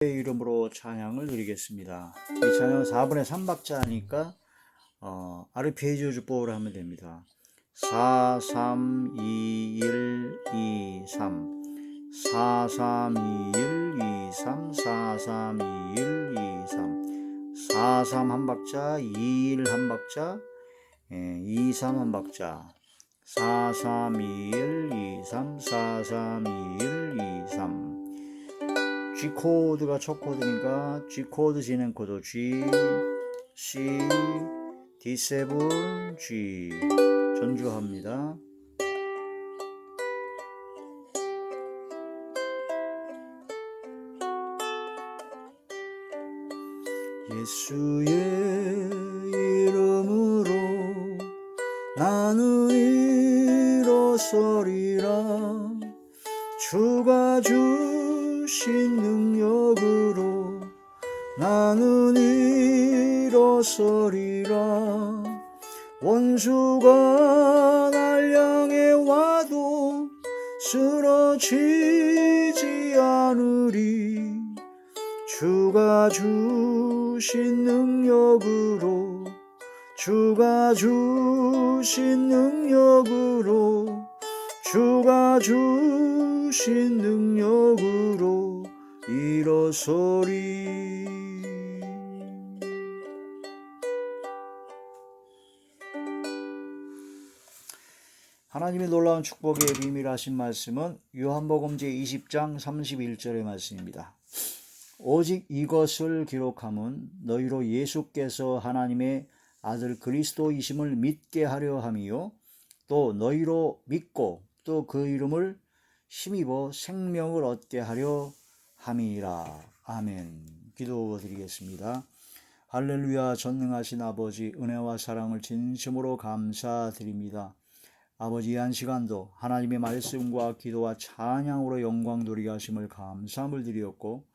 이름으로 찬양을 드리겠습니다. 이 찬양은 4분의 3박자니까 아르페지오주법으로 하면 됩니다. 4, 3, 2, 1, 2, 3 4, 3, 2, 1, 2, 3 4, 3, 2, 1, 2, 3 4, 3 한 박자, 2, 1 한 박자, 2, 3 한 박자 4, 3, 2, 1, 2, 3 4, 3, 2, 1, 2, 3 G 코드가 첫 코드니까 G 코드 진행 코드 G, C, D7, G 전주합니다. 예수의 이름으로 나는 일어서리라. 주가 주신 능력으로 나는 일어서리라. 원수가 날 향해 와도 쓰러지지 않으리. 주가 주신 능력으로 주가 주신 능력으로 주가 주신 능력으로 일어서리. 하나님의 놀라운 축복의 비밀하신 말씀은 요한복음 제20장 31절의 말씀입니다. 오직 이것을 기록함은 너희로 예수께서 하나님의 아들 그리스도이심을 믿게 하려 함이요 또 너희로 믿고 또 그 이름을 힘입어 생명을 얻게 하려 함이라. 아멘. 기도드리겠습니다. 할렐루야. 전능하신 아버지, 은혜와 사랑을 진심으로 감사드립니다. 아버지, 한 시간도 하나님의 말씀과 기도와 찬양으로 영광 돌리게 하심을 감사함을 드리었고,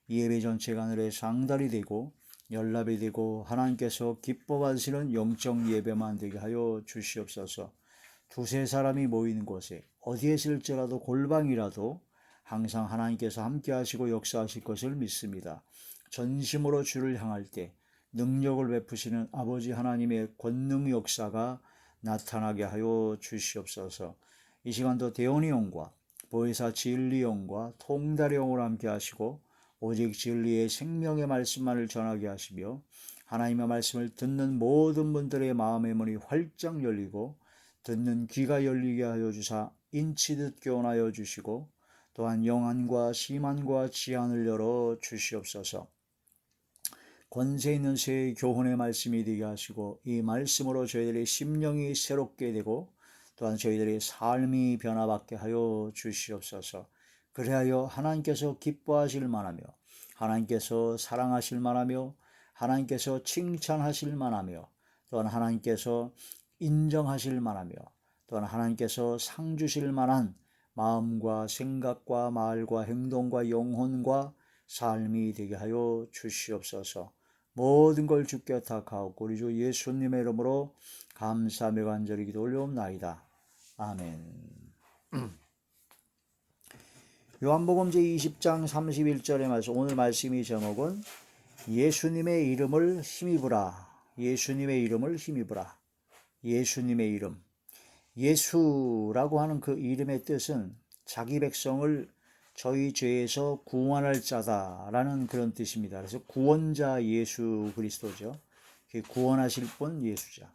이 예배 전체가 하늘의 상달이 되고 연락이 되고 하나님께서 기뻐 받으시는 영적 예배만 되게 하여 주시옵소서. 두세 사람이 모이는 곳에 어디에 있을지라도 골방이라도 항상 하나님께서 함께 하시고 역사하실 것을 믿습니다. 전심으로 주를 향할 때 능력을 베푸시는 아버지 하나님의 권능 역사가 나타나게 하여 주시옵소서. 이 시간도 대원이 형과 보혜사 진리 형과 통달의 형으로 함께 하시고 오직 진리의 생명의 말씀만을 전하게 하시며 하나님의 말씀을 듣는 모든 분들의 마음의 문이 활짝 열리고 듣는 귀가 열리게 하여 주사 인치듯 교훈하여 주시고 또한 영안과 심안과 지안을 열어 주시옵소서. 권세 있는 새 교훈의 말씀이 되게 하시고 이 말씀으로 저희들의 심령이 새롭게 되고 또한 저희들의 삶이 변화받게 하여 주시옵소서. 그리하여 하나님께서 기뻐하실 만하며 하나님께서 사랑하실 만하며 하나님께서 칭찬하실 만하며 또한 하나님께서 인정하실 만하며 또한 하나님께서 상 주실 만한 마음과 생각과 말과 행동과 영혼과 삶이 되게 하여 주시옵소서. 모든 걸 주께 탁하옵고 우리 주 예수님의 이름으로 감사하며 간절히 기도 올려옵나이다. 아멘. 요한복음 제20장 31절의 말씀, 오늘 말씀이 제목은 예수님의 이름을 힘입으라. 예수님의 이름을 힘입으라. 예수님의 이름. 예수라고 하는 그 이름의 뜻은 자기 백성을 저희 죄에서 구원할 자다라는 그런 뜻입니다. 그래서 구원자 예수 그리스도죠. 구원하실 분 예수자.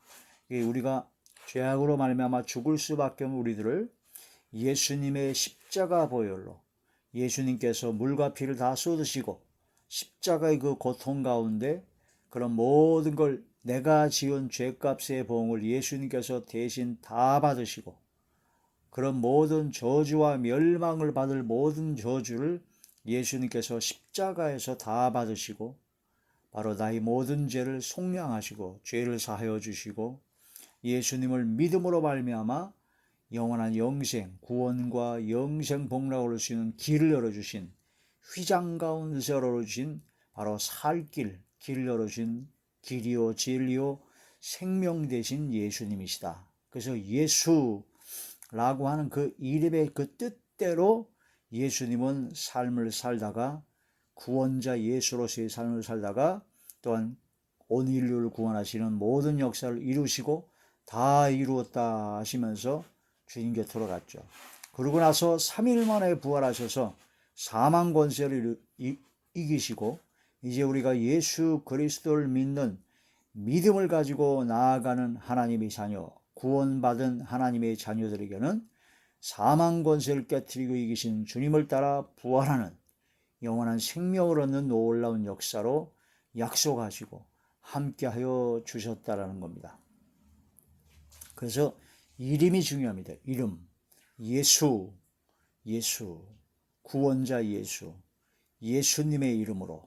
우리가 죄악으로 말미암아 죽을 수밖에 없는 우리들을 예수님의 십자가 보혈로 예수님께서 물과 피를 다 쏟으시고 십자가의 그 고통 가운데 그런 모든 걸 내가 지은 죄값의 보응을 예수님께서 대신 다 받으시고 그런 모든 저주와 멸망을 받을 모든 저주를 예수님께서 십자가에서 다 받으시고 바로 나의 모든 죄를 속량하시고 죄를 사하여 주시고 예수님을 믿음으로 말미암아 영원한 영생, 구원과 영생 복락을 얻을 수 있는 길을 열어주신 휘장 가운데서 열어주신 바로 살 길을 열어주신 길이요 진리요 생명 되신 예수님이시다. 그래서 예수라고 하는 그 이름의 그 뜻대로 예수님은 삶을 살다가 구원자 예수로서의 삶을 살다가 또한 온 인류를 구원하시는 모든 역사를 이루시고 다 이루었다 하시면서 주님 곁으로 갔죠. 그러고 나서 3일 만에 부활하셔서 사망 권세를 이기시고 이제 우리가 예수 그리스도를 믿는 믿음을 가지고 나아가는 하나님의 자녀, 구원받은 하나님의 자녀들에게는 사망 권세를 깨뜨리고 이기신 주님을 따라 부활하는 영원한 생명을 얻는 놀라운 역사로 약속하시고 함께하여 주셨다라는 겁니다. 그래서 이름이 중요합니다. 이름. 예수, 구원자 예수, 예수님의 이름으로,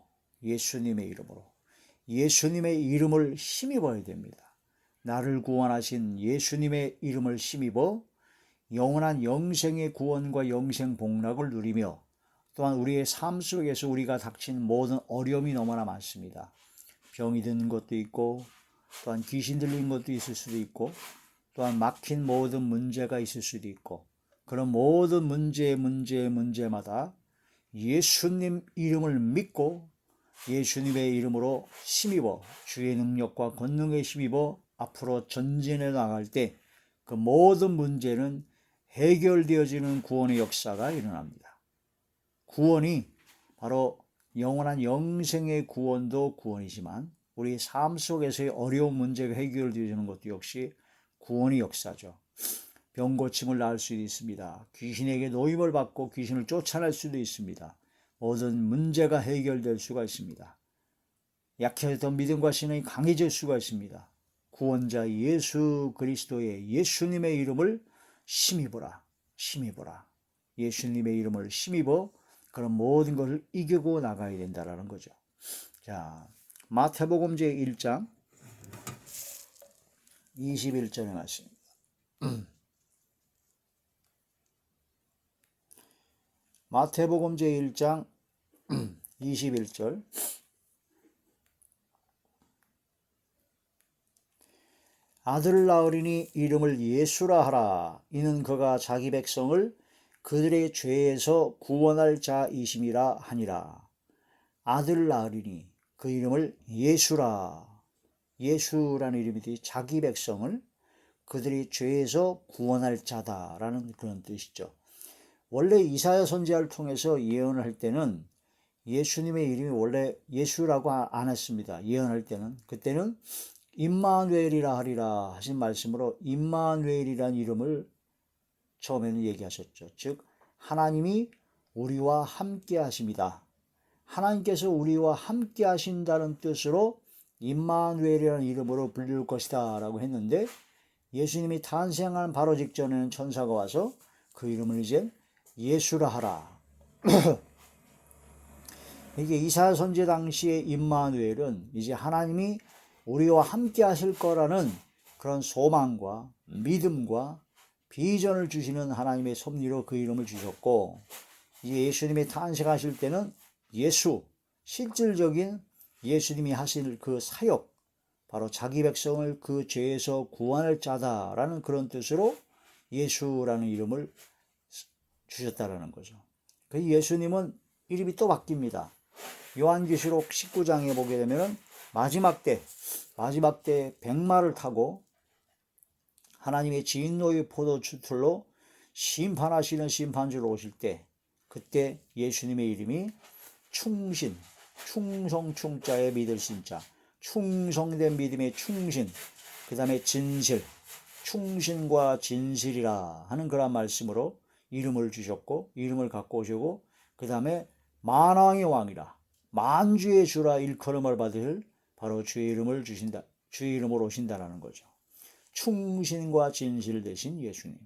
예수님의 이름을 힘입어야 됩니다. 나를 구원하신 예수님의 이름을 힘입어 영원한 영생의 구원과 영생 복락을 누리며 또한 우리의 삶 속에서 우리가 닥친 모든 어려움이 너무나 많습니다. 병이 드는 것도 있고 또한 귀신 들린 것도 있을 수도 있고 또한 막힌 모든 문제가 있을 수도 있고 그런 모든 문제마다 예수님 이름을 믿고 예수님의 이름으로 힘입어 주의 능력과 권능에 힘입어 앞으로 전진해 나갈 때 그 모든 문제는 해결되어지는 구원의 역사가 일어납니다. 구원이 바로 영원한 영생의 구원도 구원이지만 우리 삶 속에서의 어려운 문제가 해결되어지는 것도 역시 구원의 역사죠. 병 고침을 낳을 수도 있습니다. 귀신에게 노임을 받고 귀신을 쫓아낼 수도 있습니다. 모든 문제가 해결될 수가 있습니다. 약해졌던 믿음과 신앙이 강해질 수가 있습니다. 구원자 예수 그리스도의 예수님의 이름을 힘입어라. 예수님의 이름을 힘입어 그런 모든 것을 이기고 나가야 된다라는 거죠. 자, 마태복음 제1장 21절에 말씀입니다. 마태복음 제1장 21절 아들을 낳으리니 이름을 예수라 하라. 이는 그가 자기 백성을 그들의 죄에서 구원할 자이심이라 하니라. 아들을 낳으리니 그 이름을 예수라. 예수라는 이름이 자기 백성을 그들의 죄에서 구원할 자다라는 그런 뜻이죠. 원래 이사야 선지자를 통해서 예언을 할 때는 예수님의 이름이 원래 예수라고 안 했습니다. 예언할 때는 그때는 임마누엘이라 하리라 하신 말씀으로 임마누엘이라는 이름을 처음에는 얘기하셨죠. 즉 하나님이 우리와 함께 하십니다. 하나님께서 우리와 함께 하신다는 뜻으로 임마누엘이라는 이름으로 불릴 것이다 라고 했는데 예수님이 탄생한 바로 직전에는 천사가 와서 그 이름을 이제 예수라 하라. 이게 이사야 선지 당시의 임마누엘은 이제 하나님이 우리와 함께 하실 거라는 그런 소망과 믿음과 비전을 주시는 하나님의 섭리로 그 이름을 주셨고 이제 예수님이 탄생하실 때는 예수, 실질적인 예수님이 하실 그 사역, 바로 자기 백성을 그 죄에서 구원할 자다라는 그런 뜻으로 예수라는 이름을 주셨다라는 거죠. 그 예수님은 이름이 또 바뀝니다. 요한계시록 19장에 보게 되면 마지막 때 백마를 타고 하나님의 진노의 포도주틀로 심판하시는 심판주로 오실 때 그때 예수님의 이름이 충신, 충성 충자에 믿을 신자, 충성된 믿음의 충신, 그 다음에 진실, 충신과 진실이라 하는 그런 말씀으로 이름을 주셨고 이름을 갖고 오시고 그 다음에 만왕의 왕이라 만주의 주라 일컬음을 받을 바로 주의 이름을 주신다. 주의 이름으로 오신다라는 거죠. 충신과 진실 되신 예수님.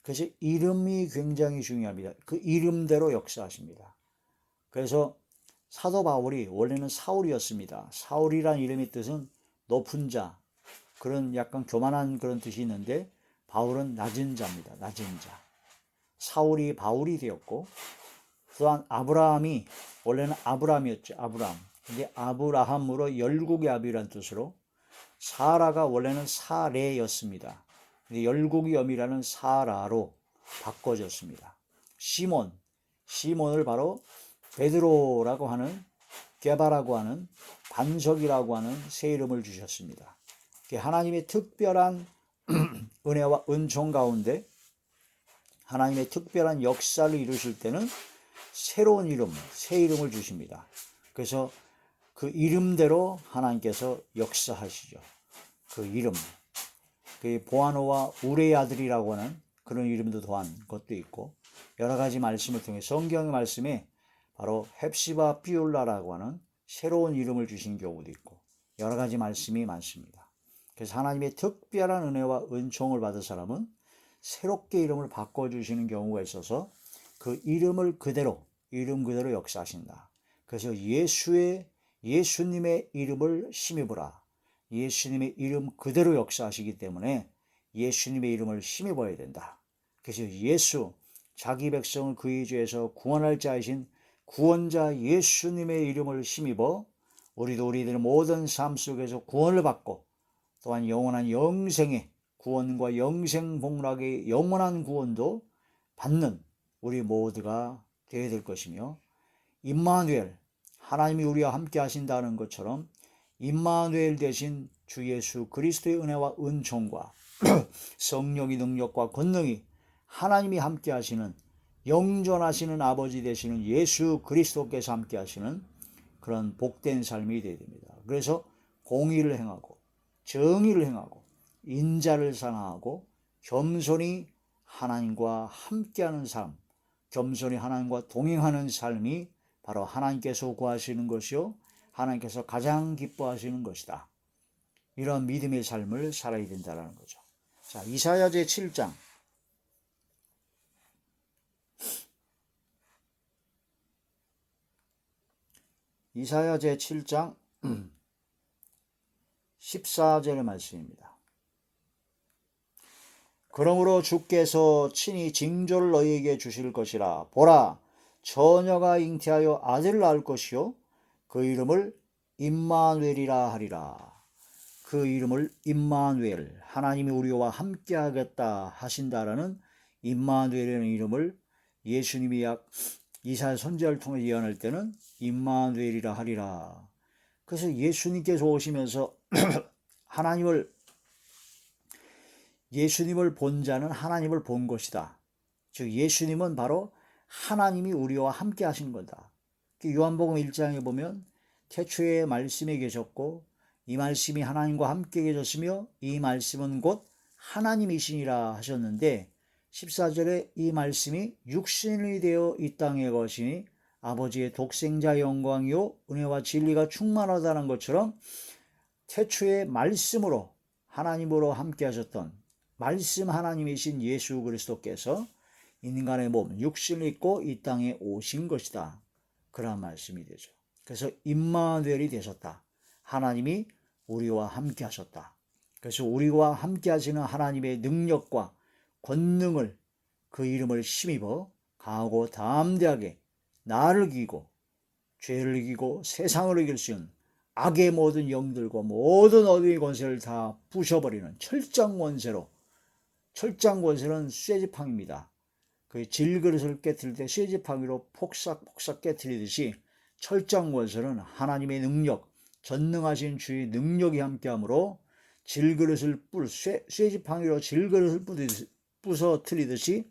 그래서 이름이 굉장히 중요합니다. 그 이름대로 역사하십니다. 그래서 사도 바울이 원래는 사울이었습니다. 사울이란 이름의 뜻은 높은 자, 그런 약간 교만한 그런 뜻이 있는데 바울은 낮은 자입니다. 낮은 자. 사울이 바울이 되었고 또한 아브라함이 원래는 아브람이었죠. 아브람. 근데 아브라함으로 열국의 아비라는 뜻으로 사라가 원래는 사레였습니다. 근데 열국의 어미라는 사라로 바꿔졌습니다. 시몬을 바로 베드로라고 하는, 게바라고 하는, 반석이라고 하는 새 이름을 주셨습니다. 하나님의 특별한 은혜와 은총 가운데 하나님의 특별한 역사를 이루실 때는 새로운 이름, 새 이름을 주십니다. 그래서 그 이름대로 하나님께서 역사하시죠. 그 이름, 그 보아노와 우레의 아들이라고 하는 그런 이름도 더한 것도 있고, 여러 가지 말씀을 통해 성경의 말씀에 바로 헵시바 비올라라고 하는 새로운 이름을 주신 경우도 있고, 여러 가지 말씀이 많습니다. 그래서 하나님의 특별한 은혜와 은총을 받은 사람은 새롭게 이름을 바꿔주시는 경우가 있어서 그 이름 그대로 역사하신다. 그래서 예수님의 이름을 힘입으라. 예수님의 이름 그대로 역사하시기 때문에 예수님의 이름을 힘입어야 된다. 그래서 자기 백성을 그의 죄에서 구원할 자이신 구원자 예수님의 이름을 힘입어 우리도 우리들의 모든 삶 속에서 구원을 받고 또한 영원한 영생의 구원과 영생 복락의 영원한 구원도 받는 우리 모두가 되어야 될 것이며, 임마누엘, 하나님이 우리와 함께 하신다는 것처럼 임마누엘 대신 주 예수 그리스도의 은혜와 은총과 성령의 능력과 권능이 하나님이 함께 하시는, 영존하시는 아버지 되시는 예수 그리스도께서 함께 하시는 그런 복된 삶이 되어야 됩니다. 그래서 공의를 행하고 정의를 행하고 인자를 사랑하고 겸손히 하나님과 함께하는 삶, 겸손히 하나님과 동행하는 삶이 바로 하나님께서 구하시는 것이요 하나님께서 가장 기뻐하시는 것이다. 이런 믿음의 삶을 살아야 된다는 거죠. 자, 이사야 제 7장. 이사야 제 7장 14절의 말씀입니다. 그러므로 주께서 친히 징조를 너희에게 주실 것이라. 보라, 처녀가 잉태하여 아들을 낳을 것이요 그 이름을 임마누엘이라 하리라. 그 이름을 임마누엘, 하나님이 우리와 함께 하겠다 하신다라는 임마누엘이라는 이름을 예수님이 이사야 선지자를 통해 예언할 때는 임마누엘이라 하리라. 그래서 예수님께서 오시면서 예수님을 본 자는 하나님을 본 것이다. 즉 예수님은 바로 하나님이 우리와 함께 하신 거다. 요한복음 1장에 보면 태초에 말씀이 계셨고 이 말씀이 하나님과 함께 계셨으며 이 말씀은 곧 하나님이시니라 하셨는데, 14절에 이 말씀이 육신이 되어 이 땅에 거시니 아버지의 독생자 영광이요 은혜와 진리가 충만하다는 것처럼 태초에 말씀으로 하나님으로 함께 하셨던 말씀 하나님이신 예수 그리스도께서 인간의 몸 육신을 입고 이 땅에 오신 것이다. 그런 말씀이 되죠. 그래서 임마누엘이 되셨다. 하나님이 우리와 함께 하셨다. 그래서 우리와 함께 하시는 하나님의 능력과 권능을, 그 이름을 힘입어 강하고 담대하게 나를 이기고 죄를 이기고 세상을 이길 수 있는 악의 모든 영들과 모든 어둠의 권세를 다 부셔버리는 철장 권세는 쇠지팡입니다. 그 질그릇을 깨뜨릴 때 쇠지팡이로 폭삭폭삭 깨뜨리듯이 철장 권세는 하나님의 능력, 전능하신 주의 능력이 함께하므로 쇠지팡이로 질그릇을 부서뜨리듯이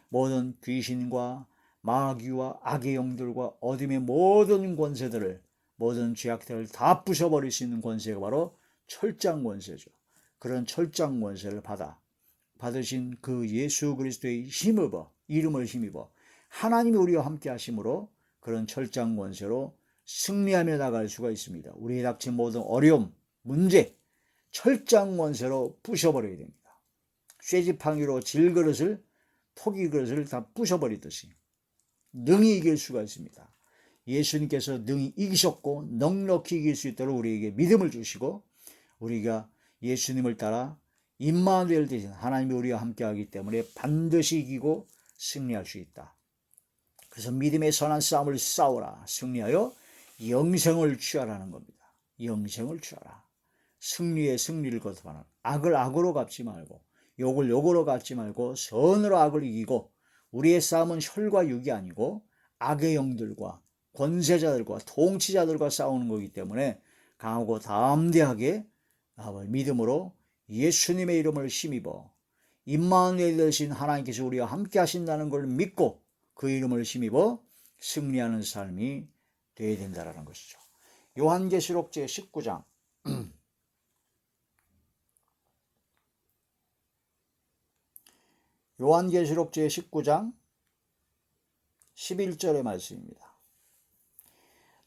모든 귀신과 마귀와 악의 영들과 어둠의 모든 권세들을, 모든 죄악들을 다 부셔버릴 수 있는 권세가 바로 철장 권세죠. 그런 철장 권세를 받으신 그 예수 그리스도의 이름을 힘입어 하나님이 우리와 함께 하심으로 그런 철장 권세로 승리하며 나갈 수가 있습니다. 우리에 닥친 모든 어려움, 문제, 철장 권세로 부셔버려야 됩니다. 쇠지팡이로 토기 그릇을 다 부셔버리듯이 능히 이길 수가 있습니다. 예수님께서 능히 이기셨고 넉넉히 이길 수 있도록 우리에게 믿음을 주시고, 우리가 예수님을 따라 임마누엘 대신 하나님이 우리와 함께하기 때문에 반드시 이기고 승리할 수 있다. 그래서 믿음의 선한 싸움을 싸우라. 승리하여 영생을 취하라는 겁니다. 영생을 취하라. 승리의 승리를 거듭하는, 악을 악으로 갚지 말고 욕을 욕으로 갚지 말고 선으로 악을 이기고, 우리의 싸움은 혈과 육이 아니고 악의 영들과 권세자들과 통치자들과 싸우는 거기 때문에 강하고 담대하게 믿음으로 예수님의 이름을 힘입어 임마누엘 되신 하나님께서 우리와 함께 하신다는 걸 믿고 그 이름을 힘입어 승리하는 삶이 되어야 된다는 것이죠. 요한계시록 제19장 요한계시록 제19장 11절의 말씀입니다.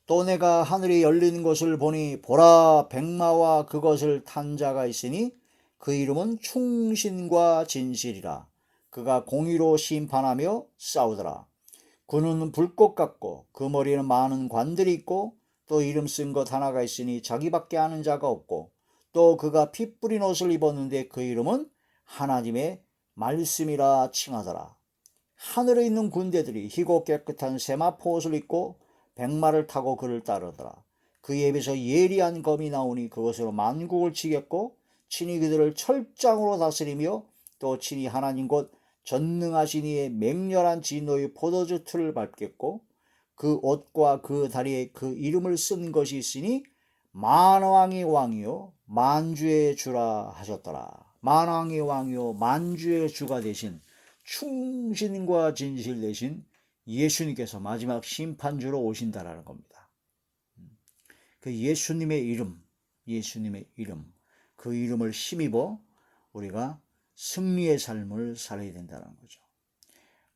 또 내가 하늘이 열린 것을 보니 보라 백마와 그것을 탄 자가 있으니 그 이름은 충신과 진실이라. 그가 공의로 심판하며 싸우더라. 그는 불꽃 같고 그 머리에는 많은 관들이 있고 또 이름 쓴 것 하나가 있으니 자기밖에 아는 자가 없고 또 그가 피 뿌린 옷을 입었는데 그 이름은 하나님의 말씀이라 칭하더라. 하늘에 있는 군대들이 희고 깨끗한 세마포 옷을 입고 백마를 타고 그를 따르더라. 그의 입에서 예리한 검이 나오니 그것으로 만국을 치겠고 친히 그들을 철장으로 다스리며 또 친히 하나님 곧 전능하신 이의 맹렬한 진노의 포도주 틀을 밟겠고 그 옷과 그 다리에 그 이름을 쓴 것이 있으니 만왕의 왕이요 만주의 주라 하셨더라. 만왕의 왕이요 만주의 주가 되신 충신과 진실 되신 예수님께서 마지막 심판주로 오신다라는 겁니다. 그 예수님의 이름, 그 이름을 힘입어 우리가 승리의 삶을 살아야 된다는 거죠.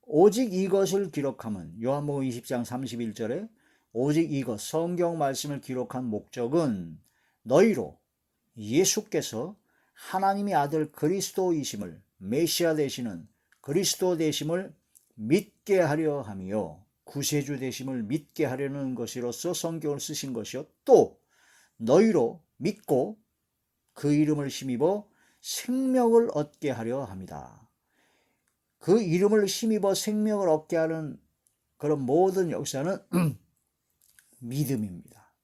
오직 이것을 기록하면 요한복음 20장 31절에 오직 이것 성경 말씀을 기록한 목적은 너희로 예수께서 하나님의 아들 그리스도이심을 메시아 되시는 그리스도 되심을 믿게 하려 하며 구세주 되심을 믿게 하려는 것이로서 성경을 쓰신 것이요 또 너희로 믿고 그 이름을 힘입어 생명을 얻게 하려 합니다. 그 이름을 힘입어 생명을 얻게 하는 그런 모든 역사는 믿음입니다.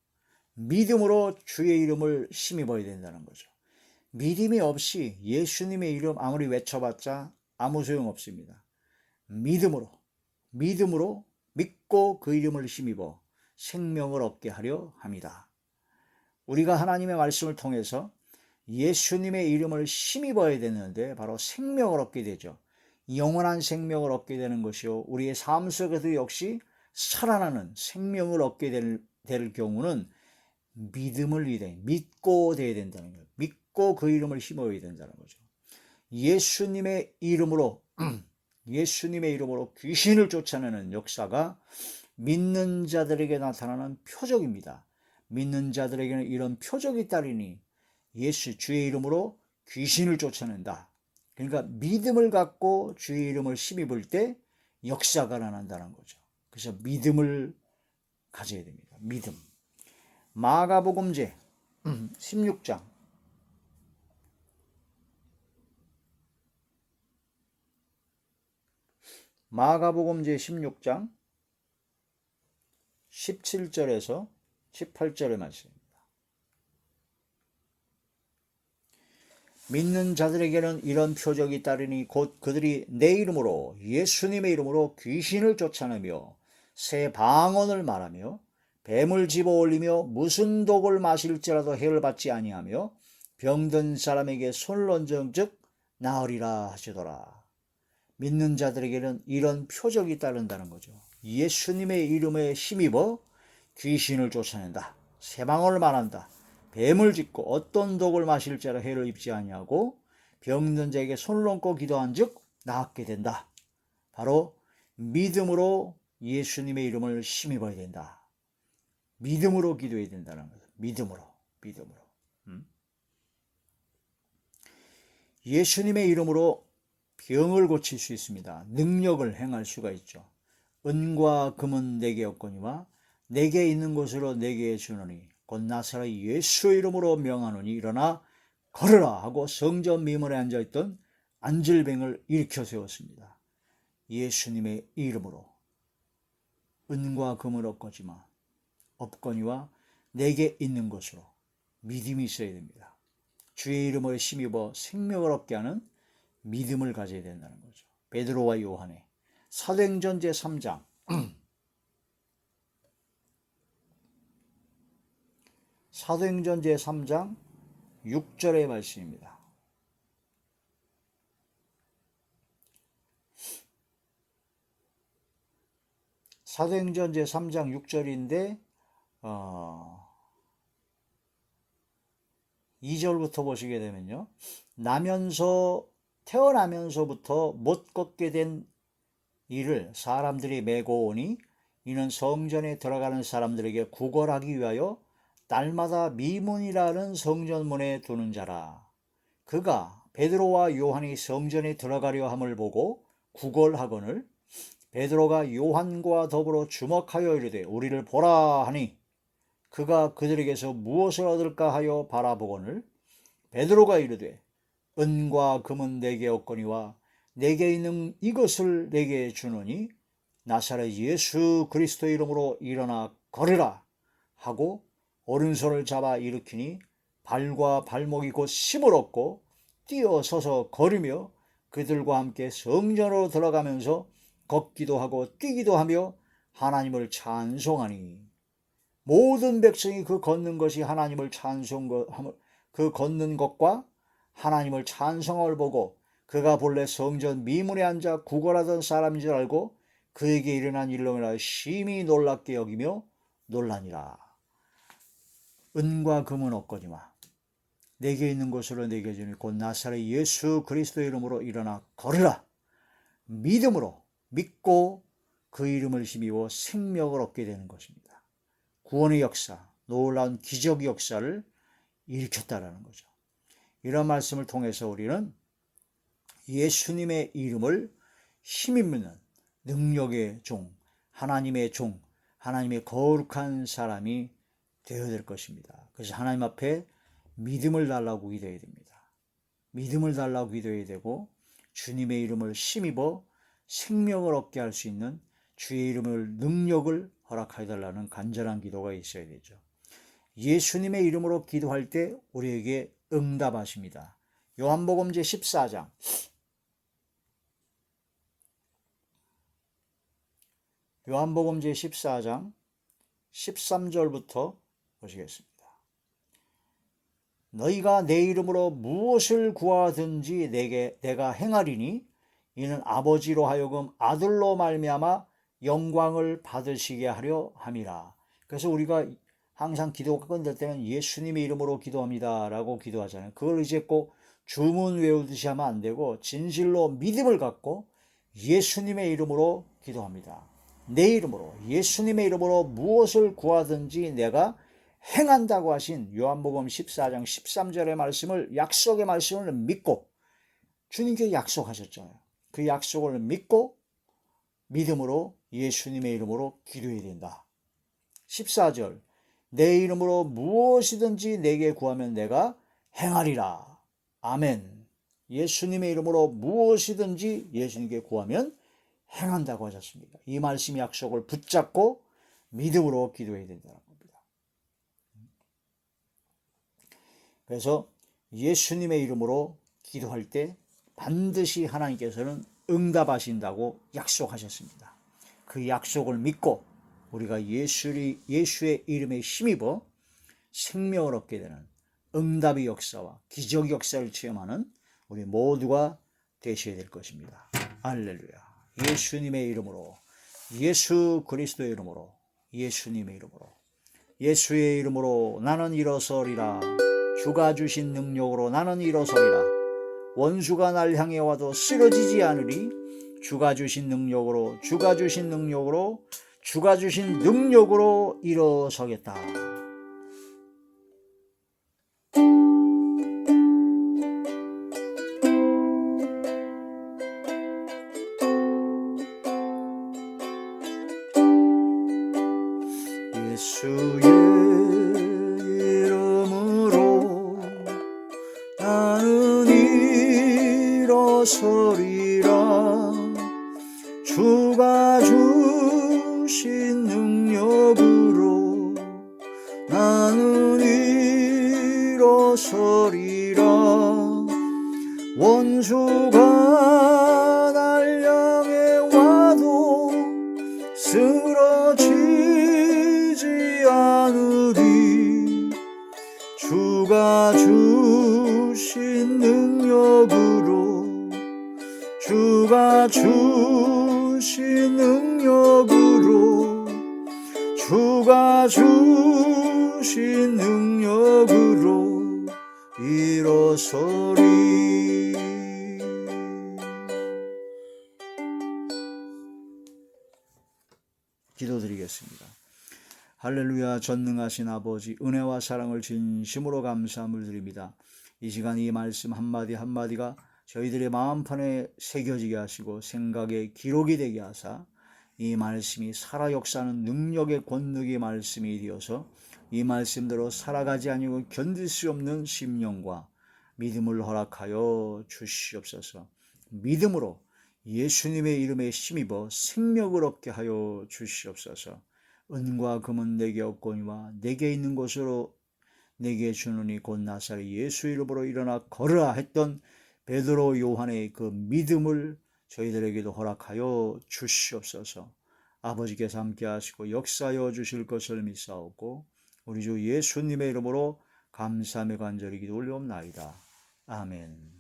믿음으로 주의 이름을 힘입어야 된다는 거죠. 믿음이 없이 예수님의 이름 아무리 외쳐봤자 아무 소용 없습니다. 믿음으로 믿고 그 이름을 힘입어 생명을 얻게 하려 합니다. 우리가 하나님의 말씀을 통해서 예수님의 이름을 힘입어야 되는데 바로 생명을 얻게 되죠. 영원한 생명을 얻게 되는 것이요 우리의 삶 속에도 역시 살아나는 생명을 얻게 될 경우는 믿음을 믿고 돼야 된다는 거예요. 믿고 그 이름을 힘입어야 된다는 거죠. 예수님의 이름으로 귀신을 쫓아내는 역사가 믿는 자들에게 나타나는 표적입니다. 믿는 자들에게는 이런 표적이 따르니 예수 주의 이름으로 귀신을 쫓아낸다. 그러니까 믿음을 갖고 주의 이름을 힘입을 때 역사가 나난다는 거죠. 그래서 믿음을 가져야 됩니다. 믿음. 마가복음 제 16장 마가복음 제 16장 17절에서 18절의 말씀입니다. 믿는 자들에게는 이런 표적이 따르니 곧 그들이 내 이름으로 예수님의 이름으로 귀신을 쫓아내며 새 방언을 말하며 뱀을 집어올리며 무슨 독을 마실지라도 해를 받지 아니하며 병든 사람에게 손을 얹은 즉 나으리라 하시더라. 믿는 자들에게는 이런 표적이 따른다는 거죠. 예수님의 이름에 힘입어 귀신을 쫓아낸다. 새 방언을 말한다. 뱀을 짚고 어떤 독을 마실지라 해를 입지 아니하고 병든 자에게 손을 얹고 기도한 즉 낫게 된다. 바로 믿음으로 예수님의 이름을 힘입어야 된다. 믿음으로 기도해야 된다는 거죠. 믿음으로. 예수님의 이름으로 병을 고칠 수 있습니다. 능력을 행할 수가 있죠. 은과 금은 내게 없거니와 내게 있는 것으로 내게 주노니 곧 나사렛 예수의 이름으로 명하노니 일어나 걸으라 하고 성전 미문에 앉아있던 안질뱅을 일으켜 세웠습니다. 예수님의 이름으로 은과 금은 없거니와 내게 있는 것으로 믿음이 있어야 됩니다. 주의 이름을 힘입어 생명을 얻게 하는 믿음을 가져야 된다는 거죠. 베드로와 요한의 사도행전 제3장 사도행전 제3장 6절의 말씀입니다. 사도행전 제3장 6절인데 2절부터 보시게 되면요. 태어나면서부터 못 걷게 된 이를 사람들이 메고 오니 이는 성전에 들어가는 사람들에게 구걸하기 위하여 날마다 미문이라는 성전문에 두는 자라. 그가 베드로와 요한이 성전에 들어가려 함을 보고 구걸하거늘 베드로가 요한과 더불어 주목하여 이르되 우리를 보라 하니 그가 그들에게서 무엇을 얻을까 하여 바라보거늘 베드로가 이르되 은과 금은 내게 없거니와 내게 있는 이것을 내게 주노니 나사렛 예수 그리스도의 이름으로 일어나 걸으라 하고 오른손을 잡아 일으키니 발과 발목이 곧 힘을 얻고 뛰어서서 걸으며 그들과 함께 성전으로 들어가면서 걷기도 하고 뛰기도 하며 하나님을 찬송하니 모든 백성이 그 걷는 것이 하나님을 그 걷는 것과 하나님을 찬송함을 보고 그가 본래 성전 미문에 앉아 구걸하던 사람인 줄 알고 그에게 일어난 일로 인하여 심히 놀랍게 여기며 놀라니라. 은과 금은 없거니와 내게 있는 것으로 내게 주니 곧 나사렛 예수 그리스도의 이름으로 일어나 걸으라. 믿음으로 믿고 그 이름을 힘입어 생명을 얻게 되는 것입니다. 구원의 역사, 놀라운 기적의 역사를 일으켰다라는 거죠. 이런 말씀을 통해서 우리는 예수님의 이름을 힘입는 능력의 종, 하나님의 종, 하나님의 거룩한 사람이 되어야 될 것입니다. 그래서 하나님 앞에 믿음을 달라고 기도해야 됩니다. 믿음을 달라고 기도해야 되고 주님의 이름을 힘입어 생명을 얻게 할 수 있는 주의 이름을 능력을 허락하여 달라는 간절한 기도가 있어야 되죠. 예수님의 이름으로 기도할 때 우리에게 응답하십니다. 요한복음 제14장 요한복음 제14장 13절부터 보시겠습니다. 너희가 내 이름으로 무엇을 구하든지 내가 행하리니 이는 아버지로 하여금 아들로 말미암아 영광을 받으시게 하려 함이라. 그래서 우리가 항상 기도가 끝날 때는 예수님의 이름으로 기도합니다 라고 기도하잖아요. 그걸 이제 꼭 주문 외우듯이 하면 안 되고 진실로 믿음을 갖고 예수님의 이름으로 기도합니다. 내 이름으로 예수님의 이름으로 무엇을 구하든지 내가 행한다고 하신 요한복음 14장 13절의 말씀을 약속의 말씀을 믿고 주님께 약속하셨잖아요. 그 약속을 믿고 믿음으로 예수님의 이름으로 기도해야 된다. 14절 내 이름으로 무엇이든지 내게 구하면 내가 행하리라. 아멘. 예수님의 이름으로 무엇이든지 예수님께 구하면 행한다고 하셨습니다. 이 말씀의 약속을 붙잡고 믿음으로 기도해야 된다는 겁니다. 그래서 예수님의 이름으로 기도할 때 반드시 하나님께서는 응답하신다고 약속하셨습니다. 그 약속을 믿고 우리가 예수의 이름에 힘입어 생명을 얻게 되는 응답의 역사와 기적의 역사를 체험하는 우리 모두가 되셔야 될 것입니다. 할렐루야. 예수님의 이름으로, 예수 그리스도의 이름으로, 예수님의 이름으로, 예수의 이름으로 나는 일어서리라. 주가 주신 능력으로 나는 일어서리라. 원수가 날 향해 와도 쓰러지지 않으리. 주가 주신 능력으로, 주가 주신 능력으로, 주가 주신 능력으로 일어서겠다. 예수의 이름으로 나는 일어서리라. 주가 주신 능력으로 나는 일어서리라. 원수가 날 향해 와도 쓰러지지 않으리. 주가 주신 능력으로 주가 주신 능력으로 주가 주신 능력으로 일어서리. 기도드리겠습니다. 할렐루야. 전능하신 아버지, 은혜와 사랑을 진심으로 감사함을 드립니다. 이 시간 이 말씀 한마디 한마디가 저희들의 마음판에 새겨지게 하시고 생각의 기록이 되게 하사 이 말씀이 살아 역사하는 능력의 권능의 말씀이 되어서 이 말씀대로 살아가지 아니고 견딜 수 없는 심령과 믿음을 허락하여 주시옵소서. 믿음으로 예수님의 이름에 힘입어 생명을 얻게 하여 주시옵소서. 은과 금은 내게 없거니와 내게 있는 것으로 내게 주노니 곧 나사렛 예수 이름으로 일어나 걸으라 했던 베드로 요한의 그 믿음을 저희들에게도 허락하여 주시옵소서. 아버지께서 함께 하시고 역사하여 주실 것을 믿사옵고 우리 주 예수님의 이름으로 감사하며 간절히 기도 올려옵나이다. 아멘.